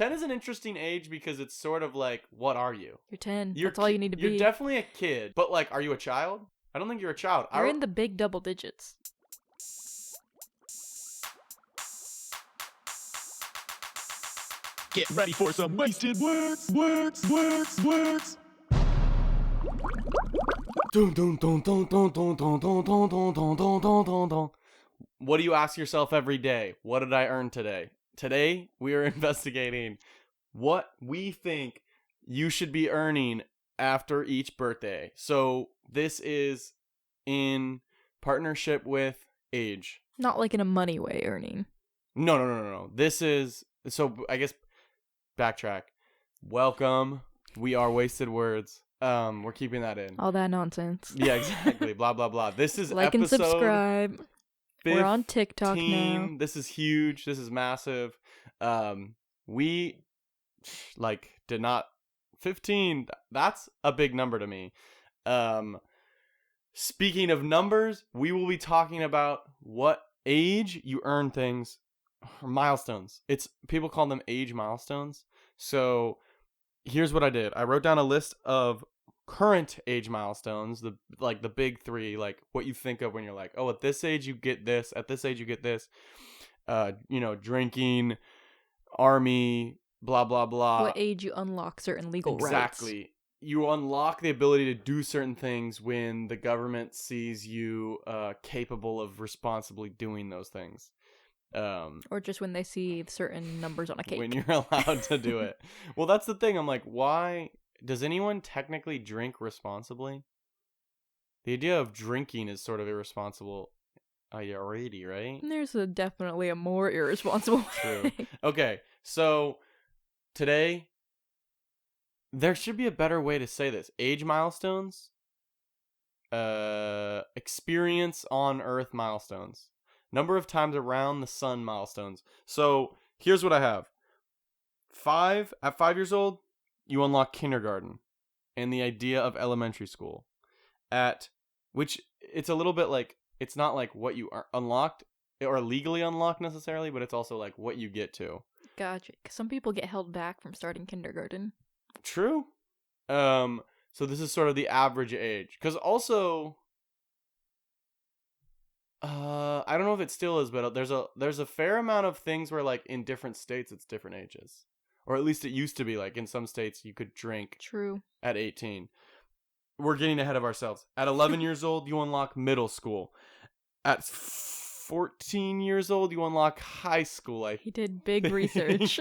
10 is an interesting age because it's sort of like, what are you? You're 10. That's all you need to be. You're definitely a kid. But, like, are you a child? I don't think you're a child. You're in the big double digits. Get ready for some wasted words. Dun, dun, dun, dun, dun, dun, dun, dun, dun, dun, dun, dun, dun, dun, dun. What do you ask yourself every day? What did I earn today? Today, we are investigating what we think you should be earning after each birthday. So this is in partnership with Age. Not like in a money way earning. No. This is, so I guess, backtrack. Welcome. We are Wasted Words. We're keeping that in. All that nonsense. Yeah, exactly. Blah, blah, blah. This is like episode and subscribe. 15. We're on TikTok now. This is huge. This is massive. We did not 15. That's a big number to me. Speaking of numbers, we will be talking about what age you earn things, milestones. People call them age milestones. So here's what I did. I wrote down a list of current age milestones, the big three, like what you think of when you're like, oh, at this age you get this, at this age you get this. Drinking, army, blah blah blah. What age you unlock certain legal rights. Exactly. You unlock the ability to do certain things when the government sees you capable of responsibly doing those things. Or just when they see certain numbers on a cake. When you're allowed to do it. Well, that's the thing. I'm like, why does anyone technically drink responsibly? The idea of drinking is sort of irresponsible already, right? There's definitely a more irresponsible True. way. Okay, so today, there should be a better way to say this. Age milestones, experience on Earth milestones, number of times around the sun milestones. So here's what I have. At 5 years old, you unlock kindergarten and the idea of elementary school. Which it's a little bit like, it's not like what you are unlocked or legally unlocked necessarily, but it's also like what you get to. Gotcha. 'Cause some people get held back from starting kindergarten. True. So this is sort of the average age. Because also, I don't know if it still is, but there's a fair amount of things where, like, in different states it's different ages. Or at least it used to be, like, in some states you could drink True. at 18. We're getting ahead of ourselves. At 11 years old, you unlock middle school. At 14 years old, you unlock high school. He did big research.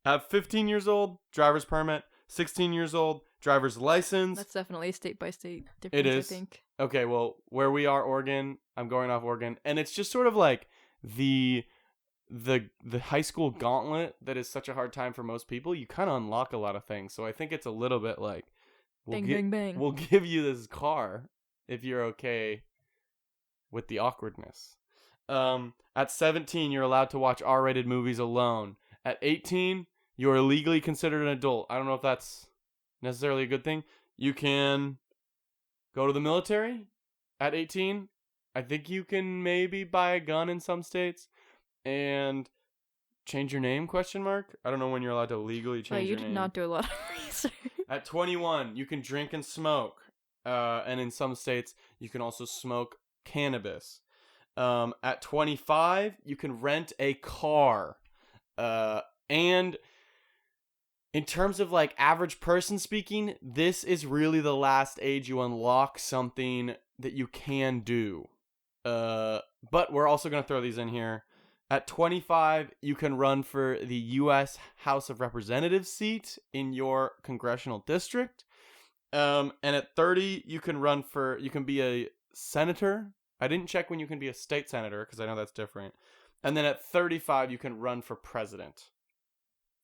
At 15 years old, driver's permit. 16 years old, driver's license. That's definitely a state by state difference, It is. I think. Okay, well, where we are, Oregon, I'm going off Oregon, and it's just sort of like the high school gauntlet that is such a hard time for most people. You kind of unlock a lot of things, so I think it's a little bit like, Bang, bang. We'll give you this car if you're okay with the awkwardness. At 17, you're allowed to watch R-rated movies alone. At 18, you are legally considered an adult. I don't know if that's necessarily a good thing. You can go to the military at 18. I think you can maybe buy a gun in some states and change your name, ? I don't know when you're allowed to legally change your name. You did not do a lot of research. At 21, you can drink and smoke. And in some states, you can also smoke cannabis. At 25, you can rent a car. And in terms of, like, average person speaking, this is really the last age you unlock something that you can do. But we're also going to throw these in here. At 25, you can run for the U.S. House of Representatives seat in your congressional district. And at 30, you can be a senator. I didn't check when you can be a state senator because I know that's different. And then at 35, you can run for president.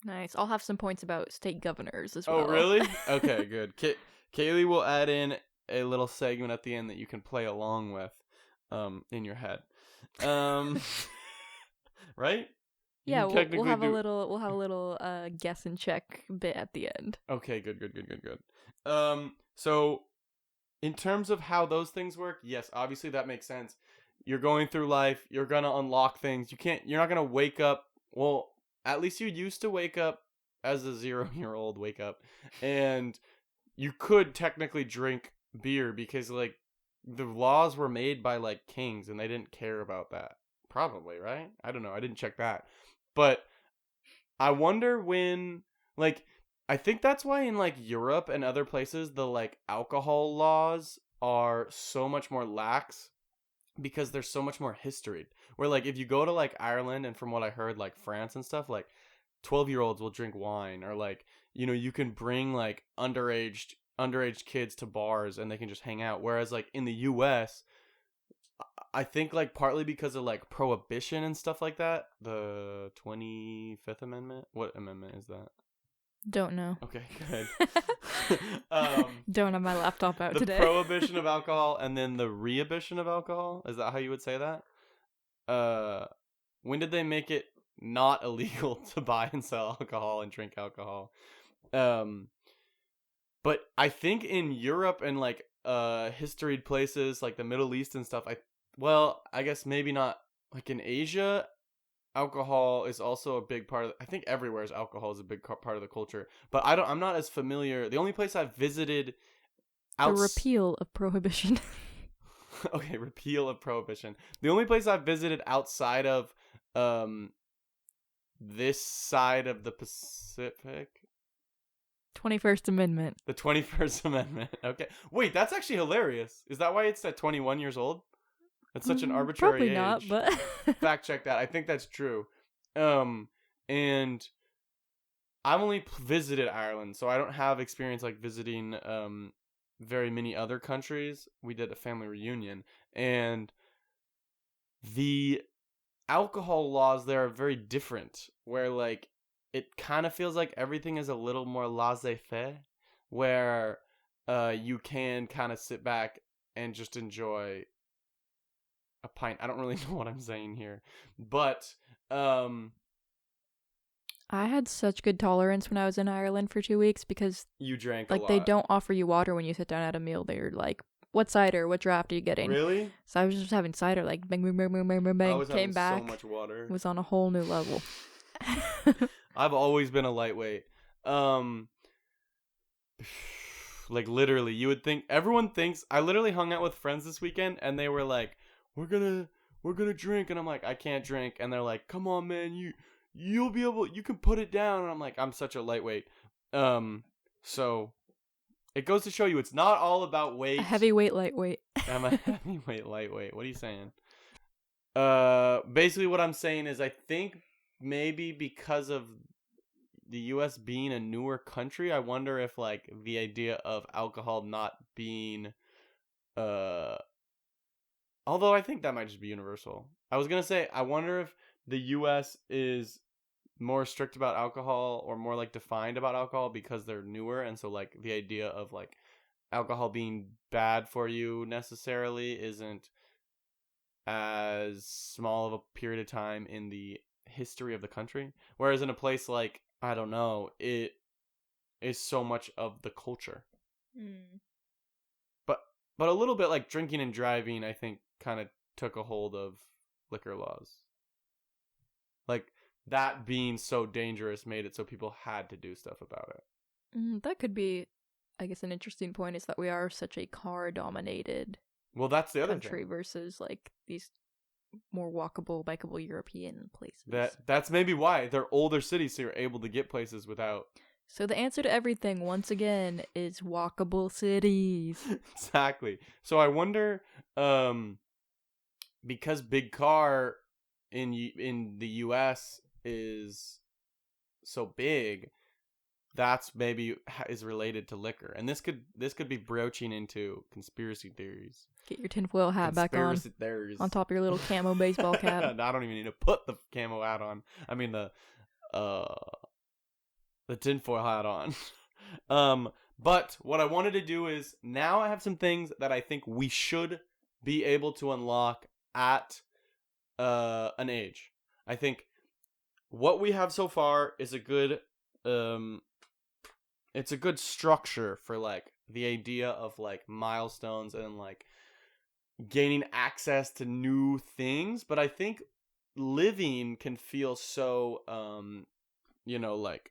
Nice. I'll have some points about state governors as well. Oh, really? Okay, good. Kaylee will add in a little segment at the end that you can play along with in your head. Right? Yeah, we'll have a little guess and check bit at the end. Okay, good. So in terms of how those things work, yes, obviously that makes sense. You're going through life, you're gonna unlock things. You're not gonna wake up. Well, at least you used to wake up as a 0-year-old, wake up, and you could technically drink beer because like the laws were made by like kings and they didn't care about that. Probably, right? I don't know. I didn't check that. But I wonder when like I think that's why in like Europe and other places the like alcohol laws are so much more lax because there's so much more history. Where like if you go to like Ireland and from what I heard like France and stuff like 12-year-olds will drink wine or like you can bring like underage kids to bars and they can just hang out, whereas like in the US I think like partly because of like prohibition and stuff like that, the 25th amendment, what amendment is that? Don't know. Okay, good. Don't have my laptop out today. The prohibition of alcohol and then the rehibition of alcohol, is that how you would say that? When did they make it not illegal to buy and sell alcohol and drink alcohol? But I think in Europe and like historied places like the Middle East and stuff, I guess maybe not like in Asia, alcohol is also a big part of I think everywhere is alcohol is a big part of the culture. But I'm not as familiar. The only place I've visited the repeal of prohibition. Okay, repeal of prohibition. The only place I've visited outside of this side of the Pacific, 21st Amendment. The 21st Amendment. Okay. Wait, that's actually hilarious. Is that why it's at 21 years old? That's such an arbitrary Probably not, age. but Fact check that. I think that's true. And I've only visited Ireland, so I don't have experience like visiting very many other countries. We did a family reunion, and the alcohol laws there are very different, where like it kind of feels like everything is a little more laissez-faire, where you can kind of sit back and just enjoy a pint. I don't really know what I'm saying here, but I had such good tolerance when I was in Ireland for 2 weeks because you drank like a lot. they don't offer you water when you sit down at a meal. They're like, what cider, what draft are you getting? Really? So I was just having cider, like bang, bang, bang, bang, bang, bang, bang. I was Came having back, so much water. was on a whole new level. I've always been a lightweight. Like literally, you would think everyone thinks. I literally hung out with friends this weekend, and they were like, "We're gonna drink," and I'm like, "I can't drink," and they're like, "Come on, man, you'll be able, you can put it down," and I'm like, "I'm such a lightweight." So it goes to show you, it's not all about weight. A heavyweight, lightweight. I'm a heavyweight, lightweight. What are you saying? Basically, what I'm saying is, I think maybe because of the U.S. being a newer country, I wonder if like the idea of alcohol not being, although I think that might just be universal. I was gonna say, I wonder if the U.S. is more strict about alcohol or more like defined about alcohol because they're newer, and so like the idea of like alcohol being bad for you necessarily isn't as small of a period of time in the history of the country, whereas in a place like, I don't know, it is so much of the culture. But a little bit like drinking and driving, I think, kind of took a hold of liquor laws. Like that being so dangerous made it so people had to do stuff about it. That could be, I guess, an interesting point is that we are such a car-dominated Well, that's the other country thing. versus like these more walkable, bikeable European places. That's maybe why they're older cities, so you're able to get places without. So the answer to everything, once again, is walkable cities. Exactly. So I wonder, because big car in the U.S. is so big, that's maybe is related to liquor, and this could be broaching into conspiracy theories. Get your tinfoil hat back on top of your little camo baseball cap. I don't even need to put the camo hat on. I mean the tinfoil hat on. But what I wanted to do is, now I have some things that I think we should be able to unlock at an age. I think what we have so far is a good it's a good structure for like the idea of like milestones and like gaining access to new things, but I think living can feel so like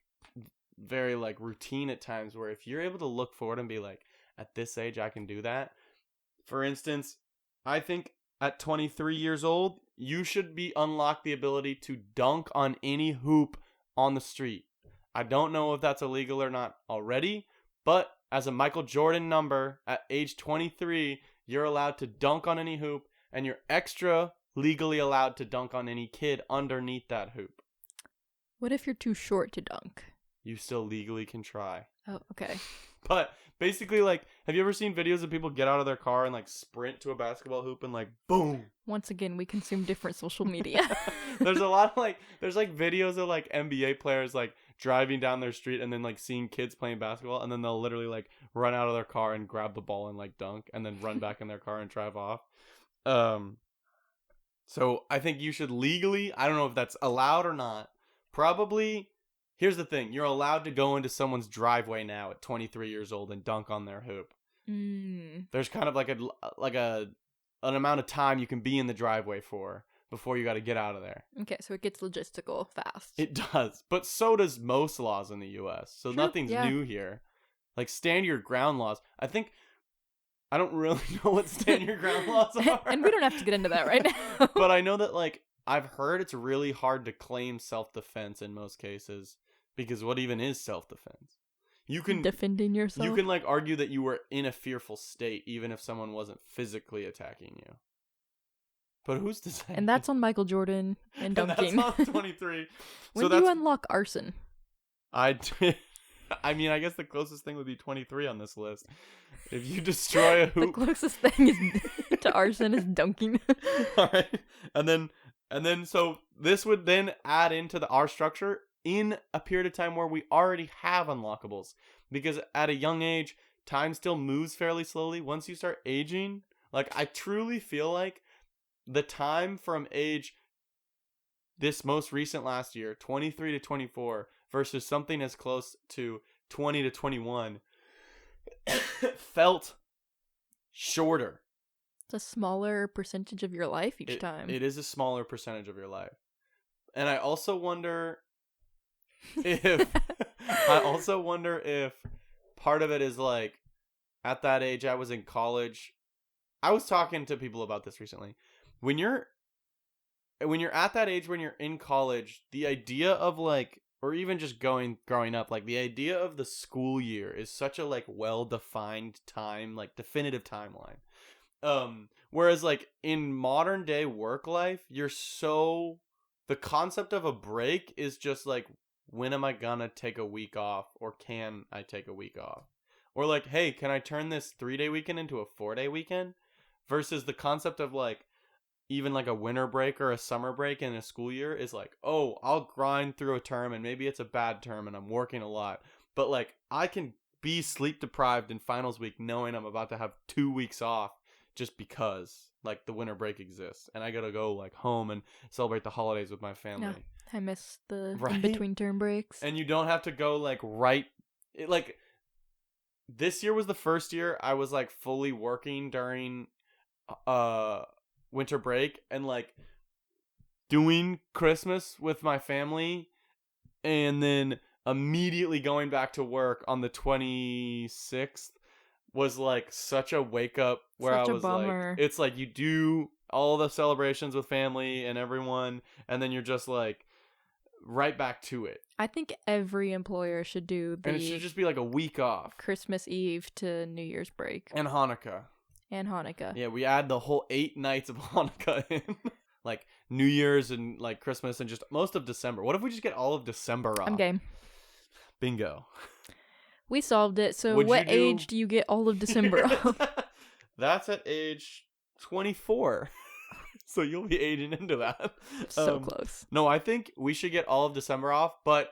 very like routine at times where if you're able to look forward and be like, at this age I can do that. For instance, I think at 23 years old, you should be unlocked the ability to dunk on any hoop on the street. I don't know if that's illegal or not already, but as a Michael Jordan number at age 23, you're allowed to dunk on any hoop, and you're extra legally allowed to dunk on any kid underneath that hoop. What if you're too short to dunk? You still legally can try. Oh, okay. But basically, like, have you ever seen videos of people get out of their car and like sprint to a basketball hoop and like boom? Once again, we consume different social media. There's a lot of like, there's like videos of like NBA players like driving down their street and then like seeing kids playing basketball, and then they'll literally like run out of their car and grab the ball and like dunk, and then run back in their car and drive off. So I think you should legally, I don't know if that's allowed or not. Probably. Here's the thing. You're allowed to go into someone's driveway now at 23 years old and dunk on their hoop. There's kind of like an amount of time you can be in the driveway for before you got to get out of there. Okay, so it gets logistical fast. It does. But so does most laws in the U.S. So True, nothing's new here. Like stand your ground laws. I don't really know what stand your ground laws are. And we don't have to get into that right now. But I know that like I've heard it's really hard to claim self-defense in most cases. Because what even is self-defense? You can defending yourself. You can like argue that you were in a fearful state even if someone wasn't physically attacking you. But who's to say? And that's on Michael Jordan and dunking. And that's on 23. When do you unlock arson? I mean, I guess the closest thing would be 23 on this list. If you destroy a hoop, the closest thing is to arson is dunking. All right, and then so this would then add into our structure in a period of time where we already have unlockables, because at a young age, time still moves fairly slowly. Once you start aging, like I truly feel like the time from age this most recent last year, 23 to 24, versus something as close to 20 to 21 felt shorter. It's a smaller percentage of your life each time. It is a smaller percentage of your life. And I also wonder if part of it is like at that age I was in college. I was talking to people about this recently. When you're at that age when you're in college, the idea of like, or even just growing up, like the idea of the school year is such a like well-defined time, like definitive timeline. Whereas like in modern day work life, the concept of a break is just like, when am I gonna take a week off, or can I take a week off? Or like, hey, can I turn this 3-day weekend into a 4-day weekend? Versus the concept of like, even like a winter break or a summer break in a school year is like, oh, I'll grind through a term and maybe it's a bad term and I'm working a lot. But like, I can be sleep deprived in finals week knowing I'm about to have 2 weeks off just because like the winter break exists. And I gotta go like home and celebrate the holidays with my family. Yeah, I miss the Right? in-between term breaks. And you don't have to go like like this year was the first year I was like fully working during winter break and like doing Christmas with my family and then immediately going back to work on the 26th was like such a wake up where Such I a was bummer. like, it's like you do all the celebrations with family and everyone and then you're just like right back to it. I think every employer should do the And it should just be like a week off. Christmas Eve to New Year's break. And Hanukkah. And Hanukkah. Yeah, we add the whole 8 nights of Hanukkah in. Like New Year's and like Christmas and just most of December. What if we just get all of December off? I'm game. Bingo. We solved it. So Would what you do- age do you get all of December off? That's at age 24. So you'll be aging into that. So close. No, I think we should get all of December off, but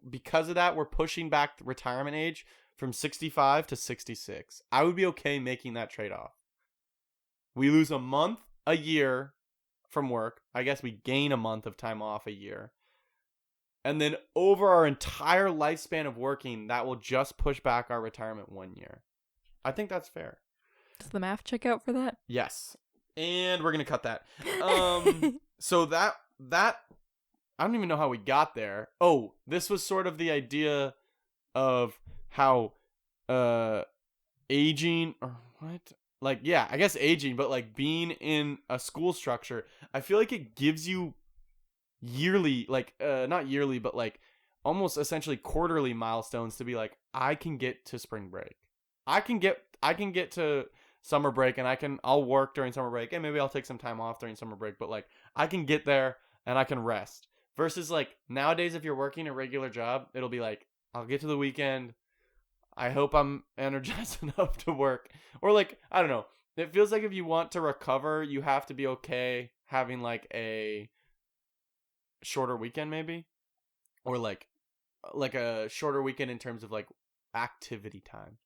because of that, we're pushing back the retirement age from 65 to 66. I would be okay making that trade-off. We lose a month a year from work. I guess we gain a month of time off a year. And then over our entire lifespan of working, that will just push back our retirement 1 year. I think that's fair. Does the math check out for that? Yes. And we're going to cut that. So that I don't even know how we got there. Oh, this was sort of the idea of how aging or what? Like, yeah, I guess aging, but like being in a school structure, I feel like it gives you yearly, like not yearly, but like almost essentially quarterly milestones to be like, I can get to spring break. I can get to summer break, and I'll work during summer break, and maybe I'll take some time off during summer break, but like I can get there and I can rest. Versus like nowadays, if you're working a regular job, it'll be like, I'll get to the weekend. I hope I'm energized enough to work. Or like, I don't know. It feels like if you want to recover, you have to be okay having like a shorter weekend maybe, or like a shorter weekend in terms of like activity time.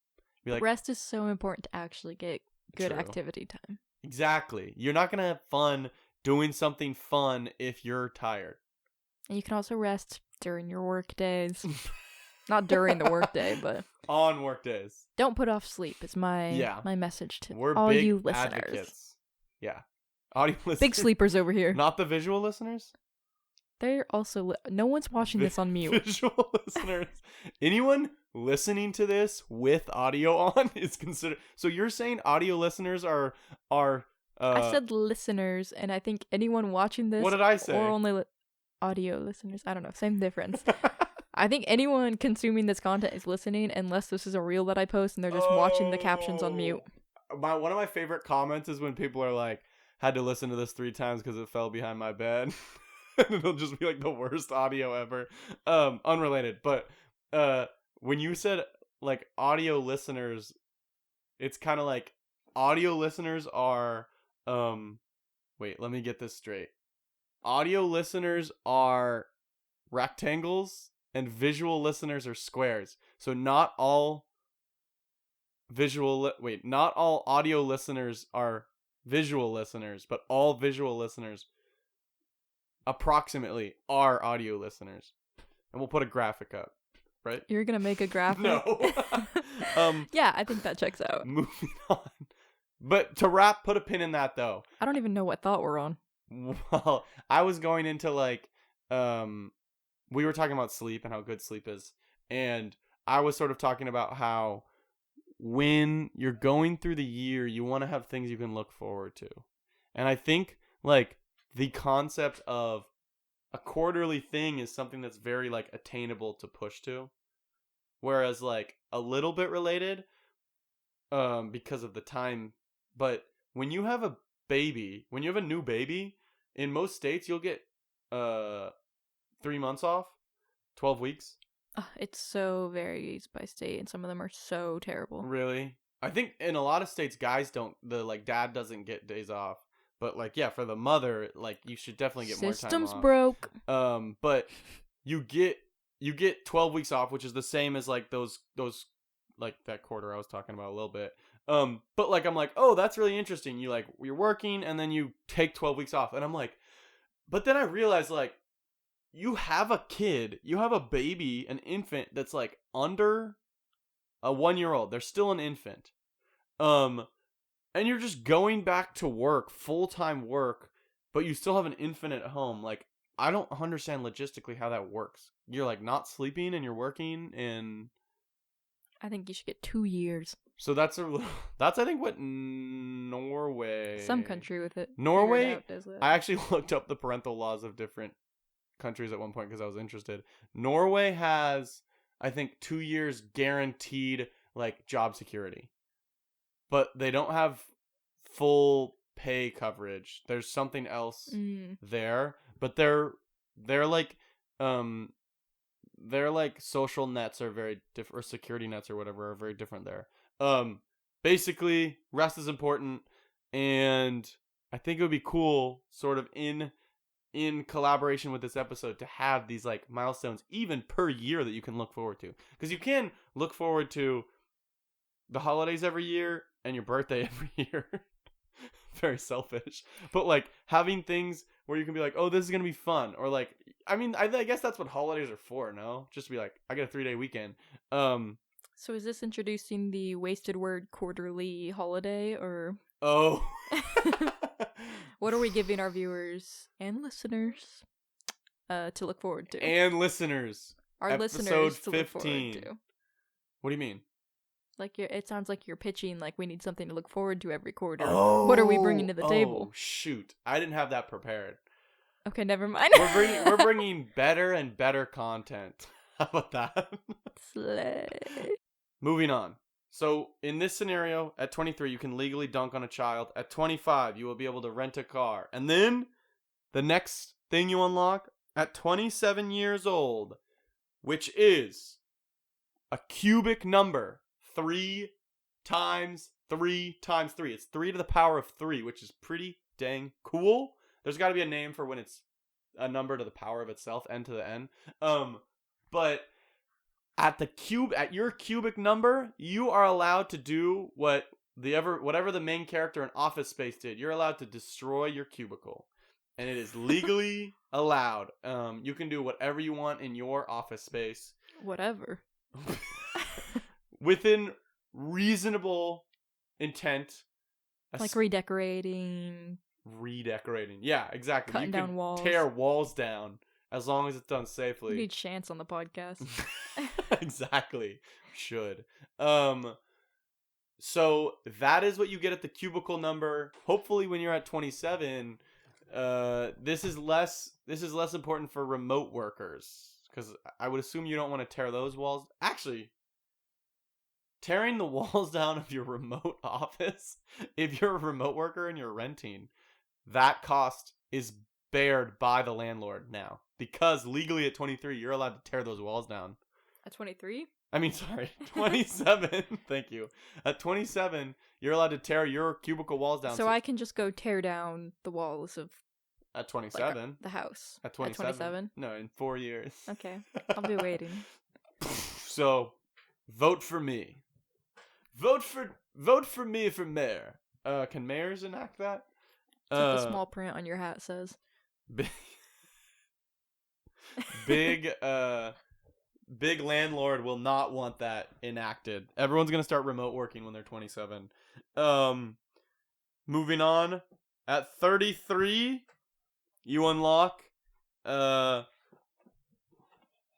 Be like, Rest is so important to actually get good True. activity time. Exactly. You're not going to have fun doing something fun if you're tired. And you can also rest during your work days. Not during the work day, but on work days. Don't put off sleep. Is my message to We're all big you listeners. Advocates. Yeah. Audio listeners. Big sleepers over here. Not the visual listeners? They're also no one's watching this on mute. Visual listeners. Anyone listening to this with audio on is considered. So you're saying audio listeners are I said listeners, and I think anyone watching this. What did I say? Or only audio listeners. I don't know. Same difference. I think anyone consuming this content is listening, unless this is a reel that I post and they're just watching the captions on mute. One of my favorite comments is when people are like, had to listen to this 3 times because it fell behind my bed. And it'll just be like the worst audio ever. Unrelated, but when you said like audio listeners, it's kind of like audio listeners are wait, let me get this straight. Audio listeners are rectangles and visual listeners are squares. So not all not all audio listeners are visual listeners, but all visual listeners approximately are audio listeners. And we'll put a graphic up, right? You're going to make a graphic? No. Yeah, I think that checks out. Moving on. But to wrap, put a pin in that though. I don't even know what thought we're on. Well, I was going into like, we were talking about sleep and how good sleep is. And I was sort of talking about how when you're going through the year, you want to have things you can look forward to. And I think like the concept of a quarterly thing is something that's very like attainable to push to. Whereas like a little bit related, because of the time, but when you have a baby, when you have a new baby, in most states you'll get 3 months off, 12 weeks. It so varies by state, and some of them are so terrible. Really? I think in a lot of states, guys don't, dad doesn't get days off. But like, yeah, for the mother, like you should definitely get more time off. Systems broke. But you get 12 weeks off, which is the same as like those like that quarter I was talking about a little bit. But like I'm like, oh, that's really interesting. You're working and then you take 12 weeks off, and I'm like, but then I realized like you have a kid, you have a baby, an infant that's like under a 1-year-old. They're still an infant. And you're just going back to work, full-time work, but you still have an infant at home. Like, I don't understand logistically how that works. You're like not sleeping and you're working, and I think you should get 2 years. So that's I think what Norway. Some country with it. Norway. Out, does that. I actually looked up the parental laws of different countries at one point because I was interested. Norway has, I think, 2 years guaranteed like job security, but they don't have full pay coverage. There's something else there, but they're like their like social nets are very different, or security nets or whatever are very different there. Basically rest is important, and I think it would be cool sort of in collaboration with this episode to have these like milestones even per year that you can look forward to, because you can look forward to the holidays every year and your birthday every year. Very selfish, but like having things where you can be like, oh, this is gonna be fun, or like, I mean, I guess that's what holidays are for, no? Just to be like, I get a 3-day weekend. So is this introducing the wasted word quarterly holiday, or? Oh. What are we giving our viewers and listeners to look forward to? And listeners. Our Episode listeners to 15. look forward to. What do you mean? Like it sounds like you're pitching like we need something to look forward to every quarter. What are we bringing to the table? Oh, shoot. I didn't have that prepared. Okay, never mind. We're bringing better and better content. How about that? Slay. Moving on. So, in this scenario, at 23, you can legally dunk on a child. At 25, you will be able to rent a car. And then, the next thing you unlock, at 27 years old, which is a cubic number, 3 times 3 times 3. It's 3 to the power of 3, which is pretty dang cool. There's got to be a name for when it's a number to the power of itself, n to the n. But at your cubic number, you are allowed to do whatever the main character in Office Space did. You're allowed to destroy your cubicle, and it is legally allowed. You can do whatever you want in your office space. Whatever. Within reasonable intent. Like redecorating. Yeah, exactly. Cutting down walls. Tear walls down as long as it's done safely. We need Chance on the podcast. Exactly. Should. So that is what you get at the cubicle number. Hopefully when you're at 27, this is less important for remote workers, because I would assume you don't want to tear those walls. Actually, tearing the walls down of your remote office, if you're a remote worker and you're renting, that cost is bared by the landlord now, because legally at 23 you're allowed to tear those walls down. At 23? I mean, sorry, 27. Thank you. At 27, you're allowed to tear your cubicle walls down. So I can just go tear down the walls of at 27. Like, the house. At 27. At 27? No, in 4 years. Okay, I'll be waiting. So, vote for me. Vote for me for mayor. Can mayors enact that? That's what the small print on your hat says. Big landlord will not want that enacted. Everyone's gonna start remote working when they're 27. Moving on. At 33, you unlock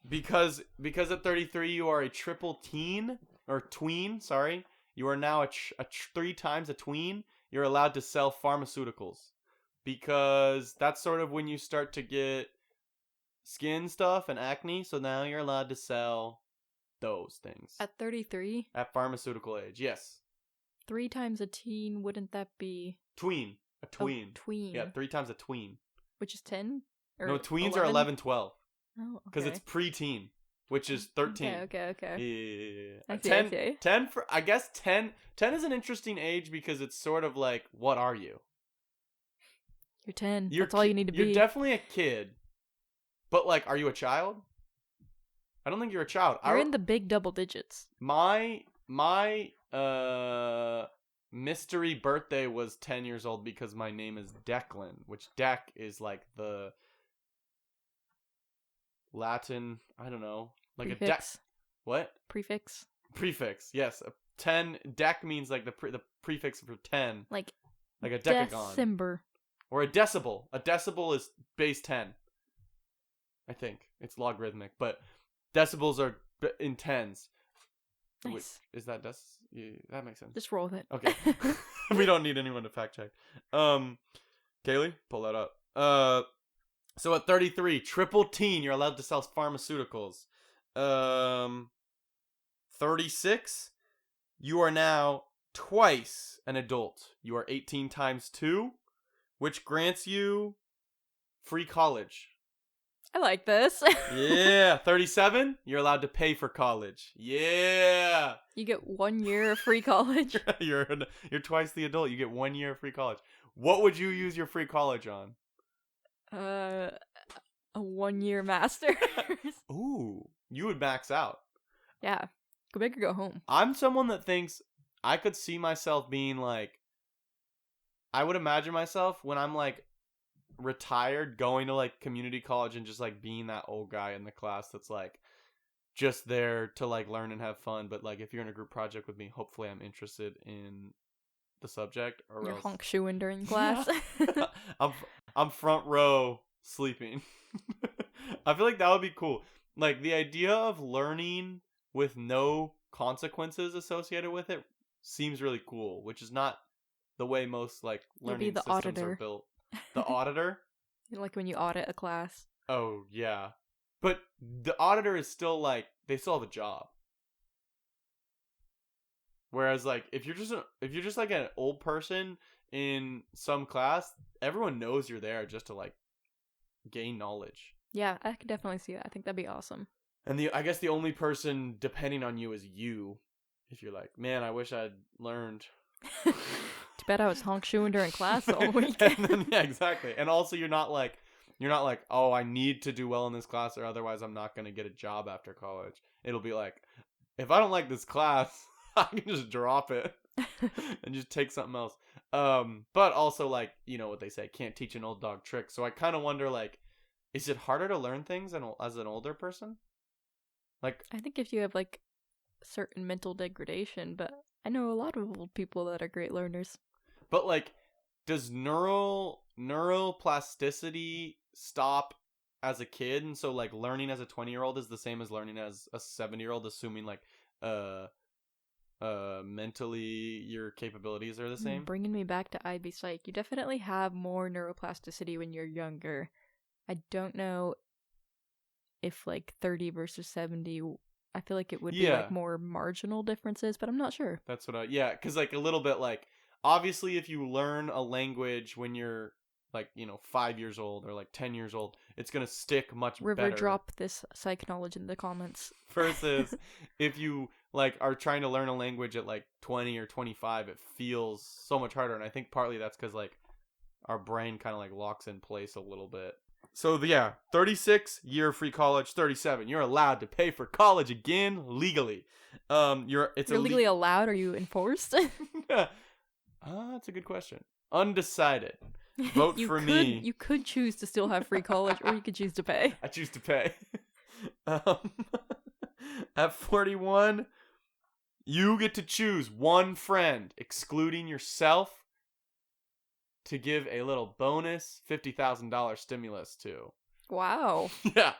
because at 33 you are a triple teen or tween. Sorry, you are now a 3 times a tween. You're allowed to sell pharmaceuticals, because that's sort of when you start to get skin stuff and acne. So now you're allowed to sell those things. At 33? At pharmaceutical age, yes. 3 times a teen, wouldn't that be... Tween. A tween. Oh, tween. Yeah, 3 times a tween. Which is 10? Or no, tweens 11? are 11, 12. Oh, okay. Because it's preteen, which is 13. Okay. Yeah. I see, 10, I see. 10 for, I guess 10 is an interesting age, because it's sort of like, what are you? You're 10. That's all you need to be. You're definitely a kid. But, like, are you a child? I don't think you're a child. You're in the big double digits. My mystery birthday was 10 years old because my name is Declan, which Dec is like the Latin, I don't know, like prefix. a dec. What? Prefix. Prefix, yes. 10, Dec means like the prefix for 10. Like a decagon. December. Or a decibel. A decibel is base 10. I think. It's logarithmic, but decibels are in tens. Nice. Wait, is that yeah, that makes sense. Just roll with it. Okay. We don't need anyone to fact check. Kaylee, pull that up. So at 33, triple teen, you're allowed to sell pharmaceuticals. 36, you are now twice an adult. You are 18 times 2, which grants you free college. I like this. Yeah. 37, you're allowed to pay for college. Yeah. You get 1 year of free college. You're twice the adult. You get 1 year of free college. What would you use your free college on? A 1 year master's. Ooh, you would max out. Yeah. Go big or go home. I'm someone that thinks I could see myself being like, I would imagine myself when I'm like retired going to like community college and just like being that old guy in the class that's like just there to like learn and have fun. But like if you're in a group project with me, hopefully I'm interested in the subject. Or you're else... honk shoeing during class. I'm front row sleeping. I feel like that would be cool. Like the idea of learning with no consequences associated with it seems really cool, which is not the way most like You'll be learning the systems auditor. are built. The auditor? Like when you audit a class. Oh, yeah. But the auditor is still like, they still have a job. Whereas like if you're just like an old person in some class, everyone knows you're there just to like gain knowledge. Yeah, I could definitely see that. I think that'd be awesome. And I guess the only person depending on you is you. If you're like, man, I wish I'd learned. Too bad I was honk shoeing during class all week. And then, yeah, exactly. And also you're not like, oh, I need to do well in this class or otherwise I'm not going to get a job after college. It'll be like, if I don't like this class, I can just drop it and just take something else. But also like, you know what they say, can't teach an old dog tricks. So I kind of wonder like, is it harder to learn things as an older person? Like, I think if you have like certain mental degradation, but I know a lot of old people that are great learners. but like, does neuroplasticity stop as a kid? And so like learning as a 20-year-old is the same as learning as a 70-year-old, assuming like mentally your capabilities are the same. Bringing me back to IB Psych, you definitely have more neuroplasticity when you're younger. I don't know if like 30 versus 70, I feel like it would be like more marginal differences, but I'm not sure. That's what because like a little bit like, obviously if you learn a language when you're like, 5 years old or like 10 years old, it's going to stick much River, better. drop this psych knowledge in the comments. Versus if you like are trying to learn a language at like 20 or 25, it feels so much harder. And I think partly that's because like our brain kind of like locks in place a little bit. So 36 year free college, 37. You're allowed to pay for college again legally. You're legally allowed? Are you enforced? That's a good question. Undecided. Vote for me. You could choose to still have free college, or you could choose to pay. I choose to pay. At 41, you get to choose one friend, excluding yourself, to give a little bonus $50,000 stimulus to. Wow. Yeah.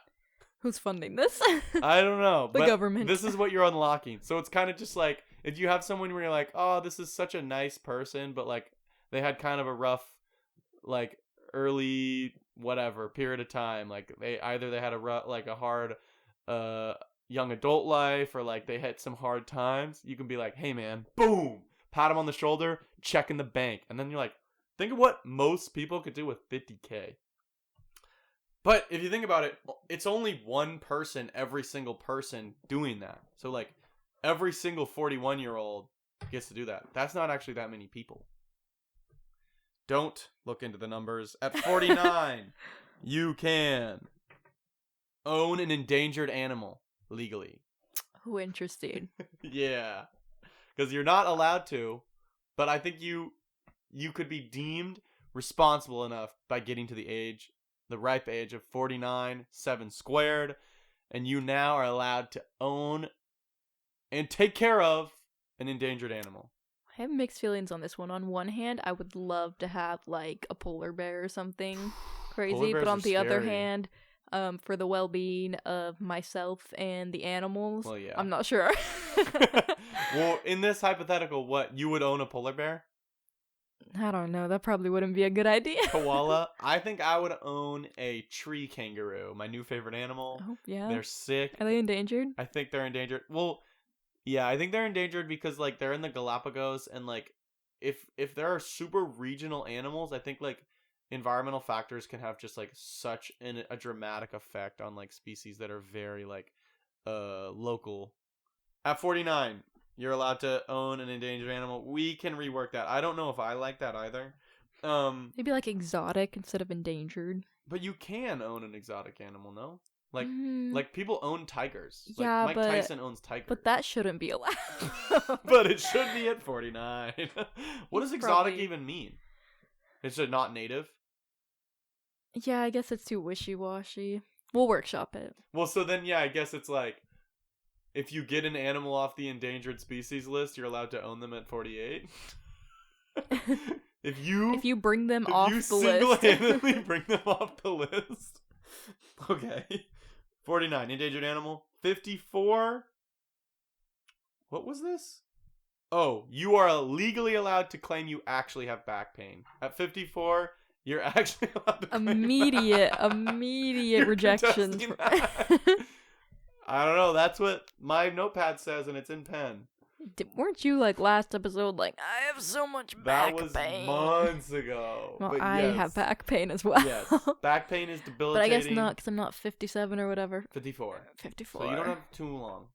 Who's funding this? I don't know. The government. This is what you're unlocking. So it's kind of just like, if you have someone where you're like, oh, this is such a nice person, but like they had kind of a rough, like early whatever period of time. Like they had a hard young adult life, or like they had some hard times. You can be like, hey man, boom, pat him on the shoulder, check in the bank. And then you're like, think of what most people could do with $50K. But if you think about it, it's only one person, every single person doing that. So like every single 41-year-old gets to do that. That's not actually that many people. Don't look into the numbers. At 49, you can own an endangered animal legally. Oh, interesting. Yeah. Because you're not allowed to, but I think you could be deemed responsible enough by getting to the ripe age of 49, 7 squared, and you now are allowed to own and take care of an endangered animal. I have mixed feelings on this one. On one hand, I would love to have like a polar bear or something crazy, but on the other hand, for the well-being of myself and the animals, well, yeah. I'm not sure. Well, in this hypothetical, what, you would own a polar bear? I don't know. That probably wouldn't be a good idea. Koala? I think I would own a tree kangaroo, my new favorite animal. Oh, yeah. They're sick. Are they endangered? I think they're endangered. Well, yeah, I think they're endangered because like they're in the Galapagos, and like if there are super regional animals, I think like environmental factors can have just like such a dramatic effect on like species that are very like local. At 49, you're allowed to own an endangered animal. We can rework that. I don't know if I like that either. Maybe like exotic instead of endangered. But you can own an exotic animal, no? Like people own tigers. Yeah, like Mike Tyson owns tigers. But that shouldn't be allowed. But it should be at 49. What does exotic Probably. even mean? Is it not native? Yeah, I guess it's too wishy-washy. We'll workshop it. Well, so then, yeah, I guess it's like, if you get an animal off the endangered species list, you're allowed to own them at 48. If you bring them off the list. single-handedly bring them off the list. Okay. 49, endangered animal. 54. What was this? Oh, you are legally allowed to claim you actually have back pain. At 54, you're actually allowed to claim Immediate You're rejections. contesting that. I don't know. That's what my notepad says, and it's in pen. Weren't you like last episode like, I have so much back That was pain? months ago. Well, but I yes. have back pain as well. Yes. Back pain is debilitating. But I guess not, because I'm not 57 or whatever. 54. 54. So you don't have too long.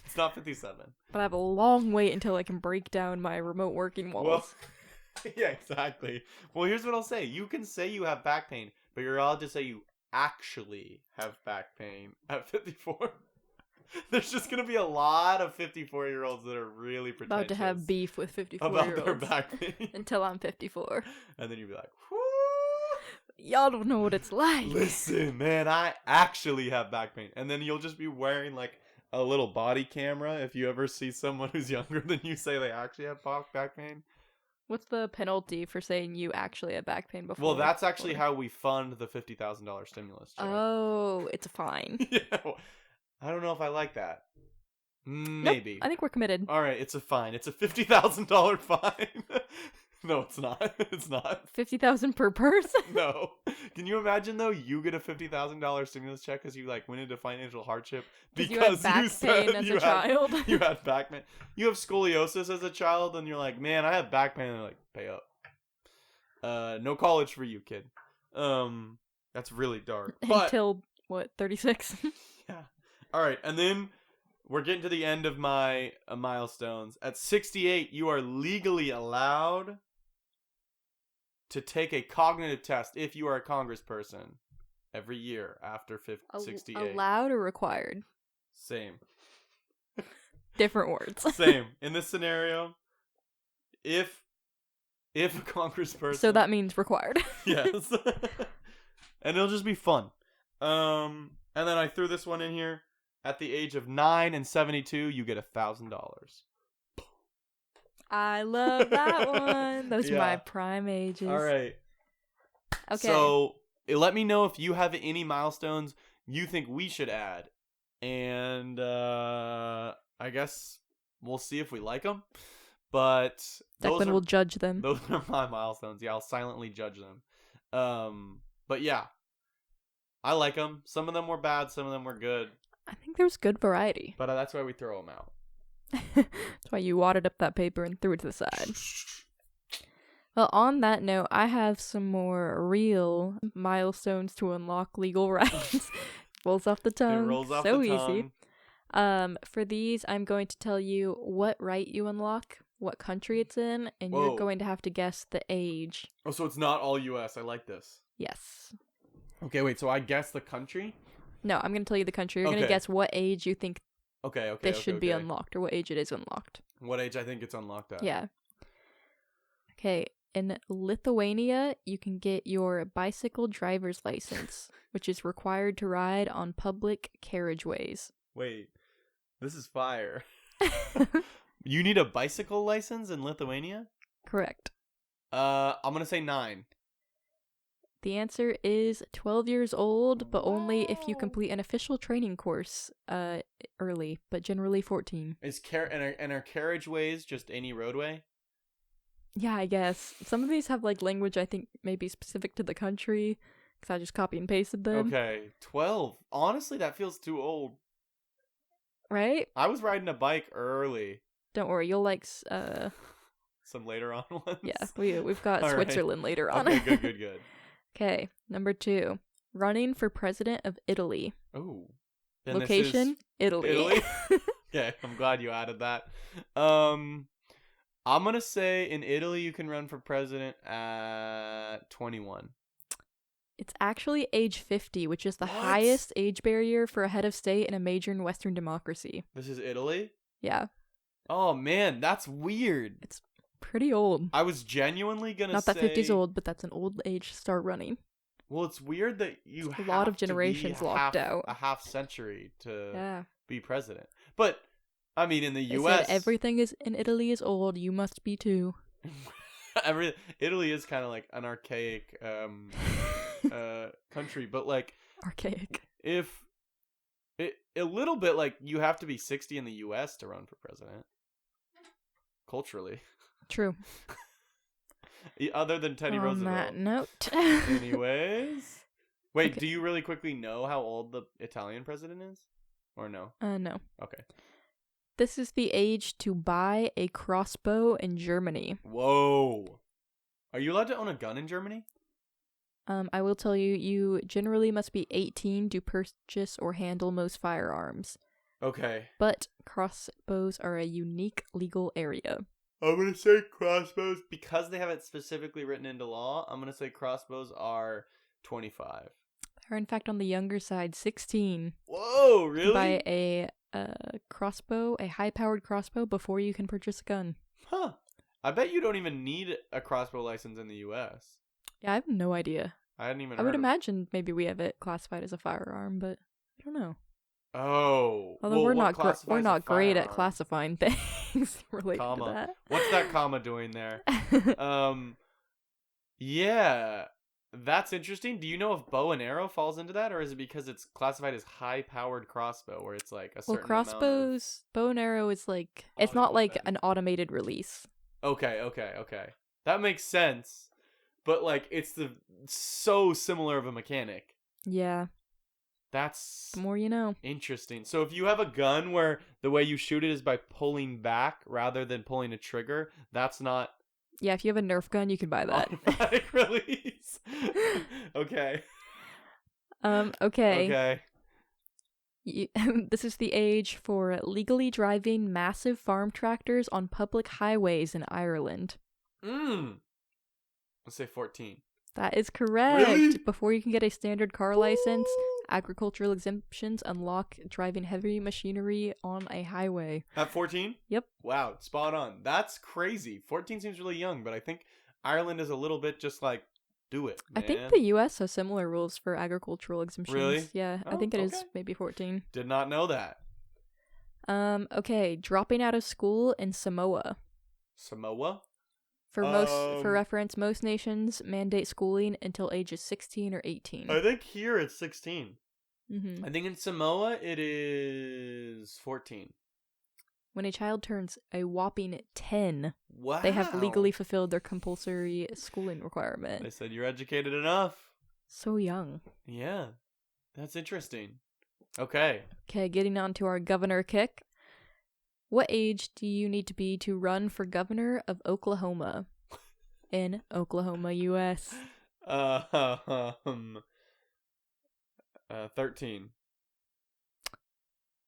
It's not 57. But I have a long wait until I can break down my remote working walls. Well, yeah, exactly. Well, here's what I'll say. You can say you have back pain, but you're allowed to say you actually have back pain at 54. There's just going to be a lot of 54-year-olds that are really pretentious. About to have beef with 54-year-olds. About their back pain. Until I'm 54. And then you'll be like, whoo! Y'all don't know what it's like. Listen, man, I actually have back pain. And then you'll just be wearing like a little body camera if you ever see someone who's younger than you say they actually have back pain. What's the penalty for saying you actually have back pain before? Well, that's actually how we fund the $50,000 stimulus check. Oh, it's a fine. Yeah, well, I don't know if I like that. Maybe. Nope, I think we're committed. All right, it's a fine. It's a $50,000 fine. No, it's not. It's not. $50,000 per person? No. Can you imagine though? You get a $50,000 stimulus check because you like went into financial hardship because you had back said pain as you a child. You had back pain. You have scoliosis as a child, and you're like, man, I have back pain. And they're like, pay up. No college for you, kid. That's really dark. But, Until what, 36? yeah. All right, and then we're getting to the end of my milestones. At 68, you are legally allowed to take a cognitive test if you are a congressperson every year after 68. Allowed or required? Same. Different words. Same. In this scenario, if a congressperson... So that means required. Yes. And it'll just be fun. And then I threw this one in here. At the age of 9 and 72, you get $1,000. I love that one. Those are Yeah. my prime ages. All right. Okay. So let me know if you have any milestones you think we should add. And I guess we'll see if we like them. But Declan will judge them. Those are my milestones. Yeah, I'll silently judge them. But yeah, I like them. Some of them were bad. Some of them were good. I think there's good variety. But that's why we throw them out. That's why you wadded up that paper and threw it to the side. Well, on that note, I have some more real milestones to unlock legal rights. Rolls off the tongue. It rolls off so the easy. tongue. For these, I'm going to tell you what right you unlock, what country it's in, and Whoa. you're going to have to guess the age. Oh, so it's not all U.S. I like this. Yes. Okay, wait. So I guess the country? No, I'm going to tell you the country. You're going Okay. to guess what age you think Okay. this should be unlocked, or what age it is unlocked. What age I think it's unlocked at? Yeah. Okay. In Lithuania, you can get your bicycle driver's license, which is required to ride on public carriageways. Wait. This is fire. You need a bicycle license in Lithuania? Correct. I'm going to say 9. The answer is 12 years old, but only if you complete an official training course early, but generally 14. And are carriageways just any roadway? Yeah, I guess. Some of these have like language I think maybe specific to the country, because I just copy and pasted them. Okay, 12. Honestly, that feels too old. Right? I was riding a bike early. Don't worry, you'll like Some later on ones. yeah, we've got All right. Switzerland later on. Okay, good. Okay, number 2. Running for president of Italy. Oh. Location, Italy. Italy? Okay, I'm glad you added that. I'm going to say in Italy you can run for president at 21. It's actually age 50, which is the What? highest age barrier for a head of state in a major in Western democracy. This is Italy? Yeah, Oh, man, that's weird. it's pretty old. I was genuinely going to say... Not that 50's old, but that's an old age to start running. Well, it's weird that you It's have a lot of to be generations locked out. a half century to Yeah. be president. But, I mean, in the They U.S. said everything is in Italy is old, you must be too. Italy is kind of like an archaic country, but like Archaic. if a little bit like you have to be 60 in the U.S. to run for president. Culturally. True. Other than Teddy Roosevelt. On that note. Anyways. Wait, Okay. do you really quickly know how old the Italian president is? Or no? No. Okay. This is the age to buy a crossbow in Germany. Whoa. Are you allowed to own a gun in Germany? I will tell you, you generally must be 18 to purchase or handle most firearms. Okay. But crossbows are a unique legal area. I'm going to say crossbows. Because they have it specifically written into law, I'm going to say crossbows are 25. They're in fact on the younger side, 16. Whoa, really? To buy a crossbow, a high-powered crossbow, before you can purchase a gun. Huh. I bet you don't even need a crossbow license in the U.S. Yeah, I have no idea. I hadn't even I would heard of- imagine maybe we have it classified as a firearm, but I don't know. Oh. Although well, we're what not classifies we're a not great at firearm? classifying things related Comma. to that. What's that comma doing there? Yeah. That's interesting. Do you know if bow and arrow falls into that, or is it because it's classified as high-powered crossbow, where it's like a Well, certain amount of... crossbows, bow and arrow is like it's not like an automated release. Okay. That makes sense. But like, it's so similar of a mechanic. Yeah, That's the more you know. interesting. So if you have a gun where the way you shoot it is by pulling back rather than pulling a trigger, that's not Yeah, if you have a Nerf gun, you can buy that. automatic release. Okay. Okay. This is the age for legally driving massive farm tractors on public highways in Ireland. Let's say 14. That is correct. Really? Before you can get a standard car license, agricultural exemptions unlock driving heavy machinery on a highway. At 14? Yep. Wow, spot on. That's crazy. 14 seems really young, but I think Ireland is a little bit just like, do it, man. I think the U.S. has similar rules for agricultural exemptions. Really? Yeah, I Oh, think it is okay. maybe 14. Did not know that. Okay, dropping out of school in Samoa. Samoa? For reference, most nations mandate schooling until ages 16 or 18. I think here it's 16. Mm-hmm. I think in Samoa it is 14. When a child turns a whopping 10, Wow. they have legally fulfilled their compulsory schooling requirement. They said you're educated enough. So young. Yeah. That's interesting. Okay. Okay, getting on to our governor kick. What age do you need to be to run for governor of Oklahoma? In Oklahoma, U.S. 13.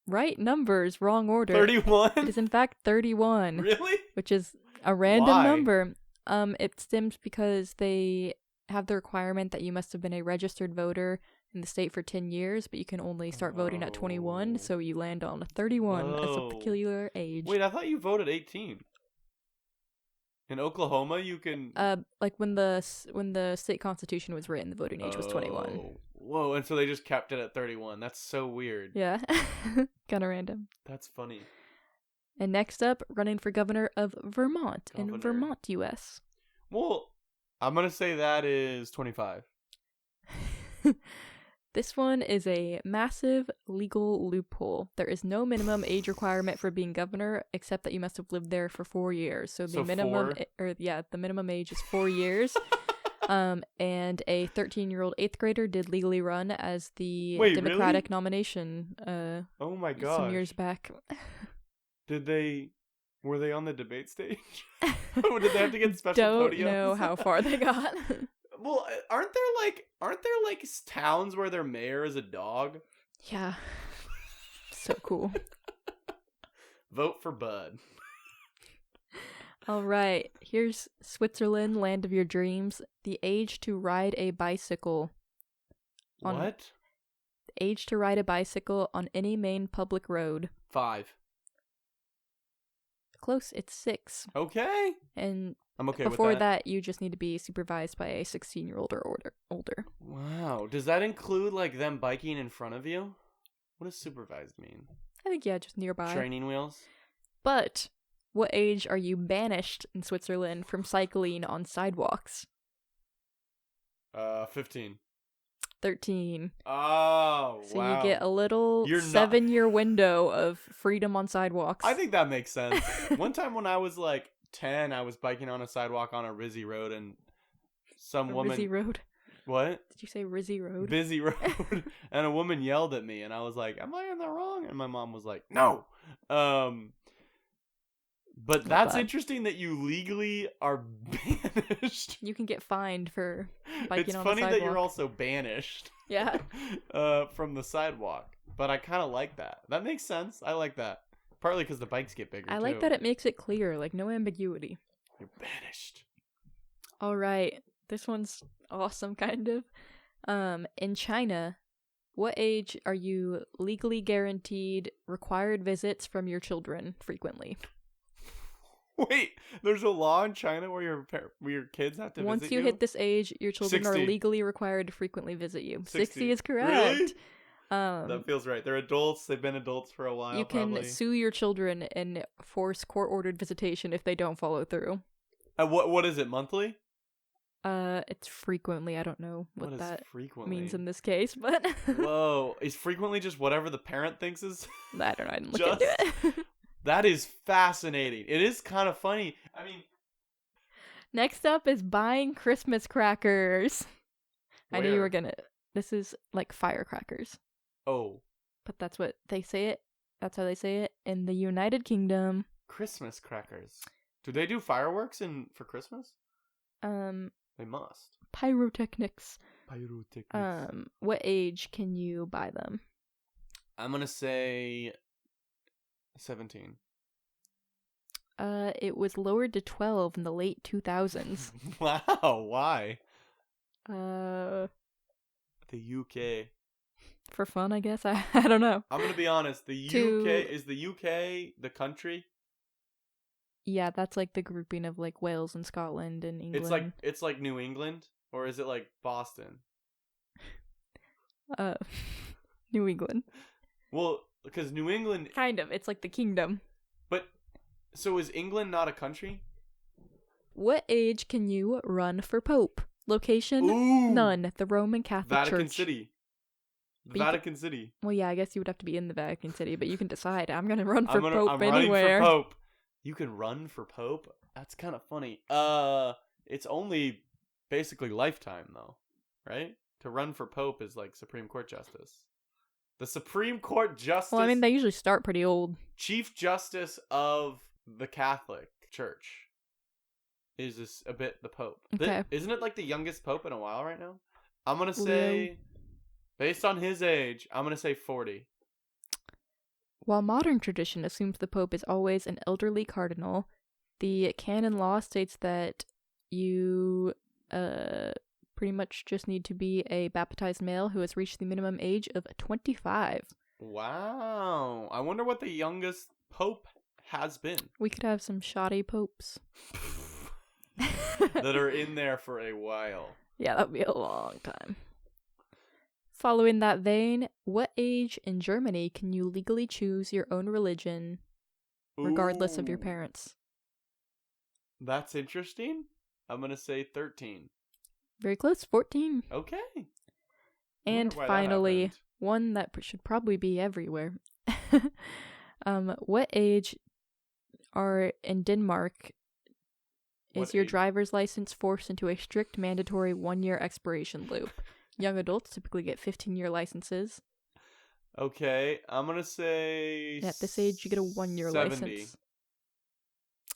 Right numbers, wrong order. 31? It is in fact 31. Really? Which is a random Why? number. It stems because they have the requirement that you must have been a registered voter in the state for 10 years, but you can only start voting at 21, so you land on 31 as a Whoa. peculiar age. Wait, I thought you voted 18. In Oklahoma, you can... Like when the state constitution was written, the voting age was 21. Oh. Whoa, and so they just kept it at 31. That's so weird. Yeah. Kind of random. That's funny. And next up, running for governor of Vermont in Governor. Vermont, U.S. Well, I'm going to say that is 25. This one is a massive legal loophole. There is no minimum age requirement for being governor, except that you must have lived there for 4 years. So the minimum, the minimum age is 4 years. And a 13-year-old 8th grader did legally run as the Democratic nomination. Oh my gosh. Some years back. Were they on the debate stage? Or did they have to get special Don't podiums? know how far they got. Well, aren't there like towns where their mayor is a dog? Yeah. So cool. Vote for Bud. All right. Here's Switzerland, land of your dreams. The age to ride a bicycle. What? Age to ride a bicycle on any main public road. 5. Close. It's 6. Okay. And I'm okay before with that. you just need to be supervised by a 16-year-old or older. Wow. Does that include like them biking in front of you? What does supervised mean? I think, yeah, just nearby. Training wheels? But what age are you banished in Switzerland from cycling on sidewalks? 15. 13. Oh, So wow. you get a little You're not- 7-year window of freedom on sidewalks. I think that makes sense. One time when I was like 10, I was biking on a sidewalk on a Rizzy road, and some woman. Rizzy Road. What? Did you say Rizzy Road? Busy road. And a woman yelled at me, and I was like, "Am I in the wrong?" And my mom was like, "No." But that's bad. interesting that you legally are banished. You can get fined for biking It's on funny the sidewalk. that you're also banished. Yeah. From the sidewalk, but I kind of like that. That makes sense. I like that. Partly because the bikes get bigger. I like that it makes it clear, like no ambiguity. You're banished. All right. This one's awesome, kind of. In China, what age are you legally guaranteed required visits from your children frequently? Wait, there's a law in China where your kids have to Once visit you hit this age, your children 60. are legally required to frequently visit you. 60. 60 is correct. Really? That feels right. They're adults. They've been adults for a while. You can probably. sue your children and force court-ordered visitation if they don't follow through. What is it, monthly? It's frequently. I don't know what that frequently means in this case, but Whoa, is frequently just whatever the parent thinks is? I don't know. I didn't look Just- into it. That is fascinating. It is kind of funny. I mean, Next up is buying Christmas crackers. I knew you where? were gonna. This is like firecrackers, Oh, but that's what they say it. That's how they say it in the United Kingdom. Christmas crackers. Do they do fireworks for Christmas? They must. Pyrotechnics. Pyrotechnics. What age can you buy them? I'm gonna say 17. It was lowered to 12 in the late 2000s. Wow, why? Uh, The UK. for fun, I guess. I don't know. I'm gonna be honest. The To- UK is the UK the country. Yeah, that's like the grouping of like Wales and Scotland and England. It's like New England, or is it like Boston? uh, New England. Well, because New England, Kind of. It's like the kingdom. but so is England not a country? What age can you run for Pope? Location? Ooh, None. The Roman Catholic Vatican Church. City. But you Vatican City. Well, yeah, I guess you would have to be in the Vatican City, but you can decide. I'm gonna run for I'm Pope running anywhere. for Pope. You can run for Pope? That's kind of funny. It's only basically lifetime though, right? To run for Pope is like Supreme Court Justice. The Supreme Court Justice, Well, I mean, they usually start pretty old. Chief Justice of the Catholic Church is this a bit the Pope. Okay. Isn't it like the youngest Pope in a while right now? I'm going to say, based on his age, I'm going to say 40. While modern tradition assumes the Pope is always an elderly cardinal, the canon law states that you pretty much just need to be a baptized male who has reached the minimum age of 25. Wow. I wonder what the youngest Pope has been. We could have some shoddy popes. That are in there for a while. Yeah, that would be a long time. Following that vein, what age in Germany can you legally choose your own religion regardless of your Ooh, parents? That's interesting. I'm going to say 13. Very close, 14. Okay. And Wonder why that finally, happened. one that should probably be everywhere. What age are in Denmark is What your age? driver's license forced into a strict mandatory 1-year expiration loop? Young adults typically get 15-year licenses. Okay, I'm going to say At this age, you get a 1-year 70. license.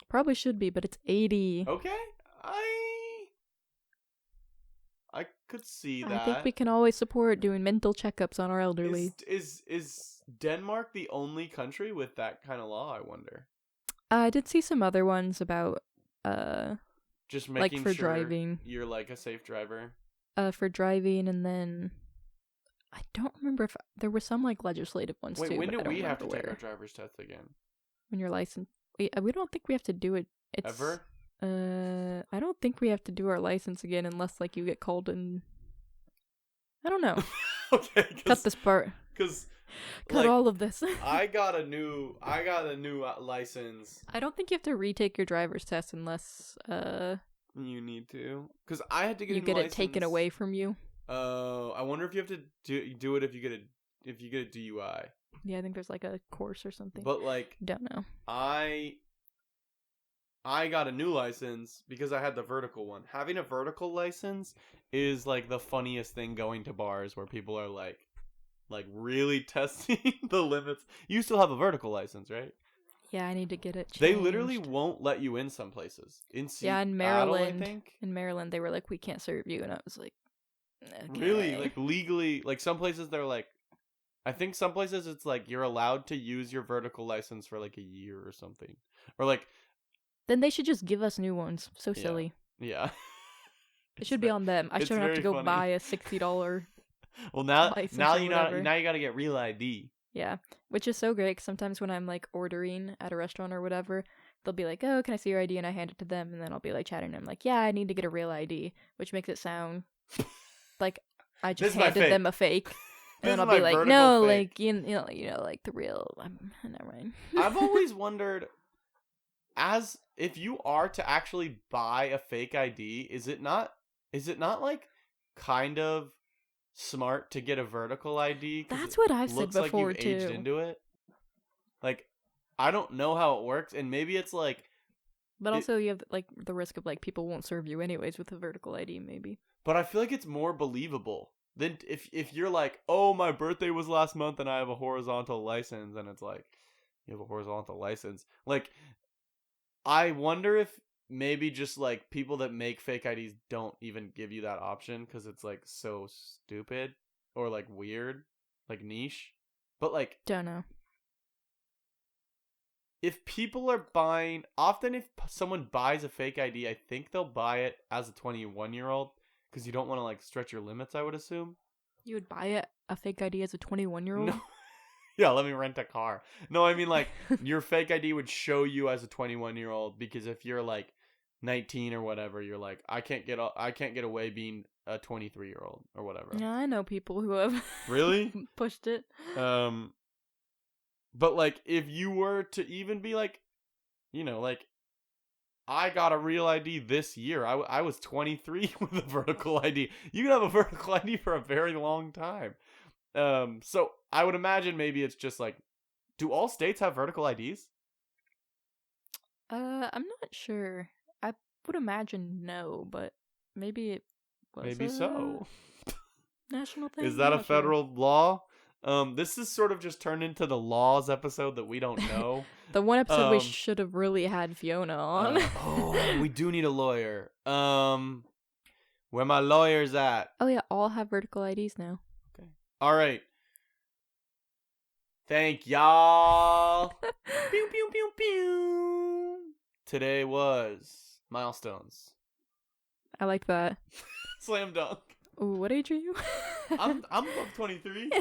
Probably should be, but it's 80. Okay. I could see that. I think we can always support doing mental checkups on our elderly. Is Denmark the only country with that kind of law, I wonder? I did see some other ones about Just like making for sure driving. you're like a safe driver. For driving, and then I don't remember if there were some like legislative ones Wait, too. when but do I don't we have to remember take our where. driver's test again? When you're licensed? We don't think we have to do it. It's, Ever? I don't think we have to do our license again unless like you get called in. I don't know. Okay, Cut this part. because Cut all of this. I got a new license. I don't think you have to retake your driver's test unless You need to, because I had to get you a new get it license. taken away from you. Oh, I wonder if you have to do it if you get a DUI. Yeah, I think there's like a course or something. But like, don't know. I got a new license because I had the vertical one. Having a vertical license is like the funniest thing going to bars where people are like really testing the limits. You still have a vertical license, right? Yeah, I need to get it changed. They literally won't let you in some places. In Maryland, I think. In Maryland, they were like, "We can't serve you," and I was like, okay. Really, like legally, like some places they're like, I think some places it's like you're allowed to use your vertical license for like a year or something, or like. Then they should just give us new ones. So Yeah. silly. Yeah. It should be on them. I shouldn't have to go funny. buy a $60. Well, now you gotta get real ID. Yeah, which is so great. 'Cause sometimes when I'm like ordering at a restaurant or whatever, they'll be like, "Oh, can I see your ID?" And I hand it to them, and then I'll be like chatting. And I'm like, "Yeah, I need to get a real ID," which makes it sound like I just handed them a fake. And then I'll be like, "No, fake. Like you know, like the real." Never mind. I've always wondered, as if you are to actually buy a fake ID, is it not like kind of smart to get a vertical ID? That's what I've said before like you've too. Aged into it. Like, I don't know how it works, and maybe it's like. But also, you have like the risk of like people won't serve you anyways with a vertical ID, maybe. But I feel like it's more believable than if you're like, oh, my birthday was last month and I have a horizontal license, and it's like, you have a horizontal license. Like, I wonder if maybe just like people that make fake IDs don't even give you that option because it's like so stupid or like weird, like niche. But like, don't know. If people are buying, often if someone buys a fake ID, I think they'll buy it as a 21-year-old because you don't want to like stretch your limits, I would assume. You would buy a fake ID as a 21-year-old? No. Yeah, let me rent a car. No, I mean like your fake ID would show you as a 21-year-old because if you're like 19 or whatever, you're like, I can't get away being a 23-year-old or whatever. Yeah, I know people who have really pushed it. But like if you were to even be like, you know, like I got a real ID this year. I was 23 with a vertical ID. You can have a vertical ID for a very long time. So I would imagine maybe it's just like, do all states have vertical IDs? I'm not sure. I would imagine no, but maybe it was maybe so. National thing. Is that a federal law? This is sort of just turned into the laws episode that we don't know. The one episode we should have really had Fiona on. We do need a lawyer. Where my lawyer's at? Oh yeah, all have vertical IDs now. Okay. All right. Thank y'all. Pew pew pew pew. Today was milestones. I like that. Slam dunk. Ooh, what age are you? I'm above 23.